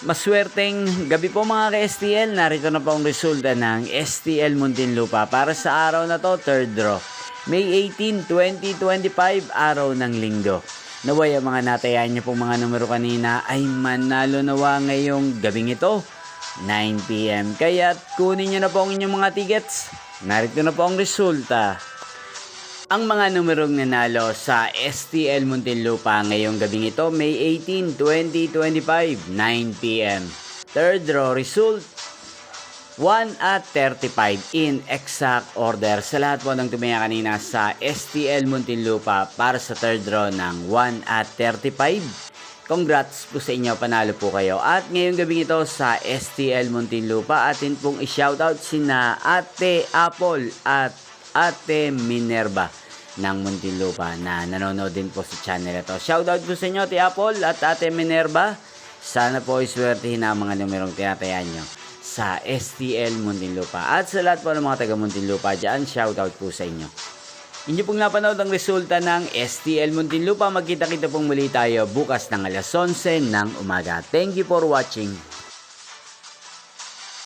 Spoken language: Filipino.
Maswerteng gabi po mga ka-STL. Narito na po ang resulta ng STL Muntinlupa para sa araw na to, third draw. May 18, 2025, araw ng linggo. Naway ang mga natayan niyo pong mga numero kanina ay manalo nawa ngayong gabing ito, 9 PM. Kaya kunin niyo na po ang inyong mga tickets. Narito na po ang resulta. Ang mga numerong nanalo sa STL Muntinlupa ngayong gabing ito, May 18, 2025, 9 PM. Third draw result, 1 at 35 in exact order. Sa lahat po ng tumaya kanina sa STL Muntinlupa para sa third draw ng 1 at 35. Congrats po sa inyo, panalo po kayo. At ngayong gabing ito sa STL Muntinlupa, atin pong i-shoutout sina Ate Apple at Ate Minerva ng Muntinlupa na nanonood din po sa channel ito. Shoutout po sa inyo, Ate Apple at Ate Minerva. Sana po iswertihin ang mga numerong tinatayan nyo sa STL Muntinlupa. At sa lahat po ng mga taga Muntinlupa dyan, shoutout po sa inyo. Inyo pong napanood ang resulta ng STL Muntinlupa. Magkita-kita pong muli tayo bukas ng alas 11 ng umaga. Thank you for watching.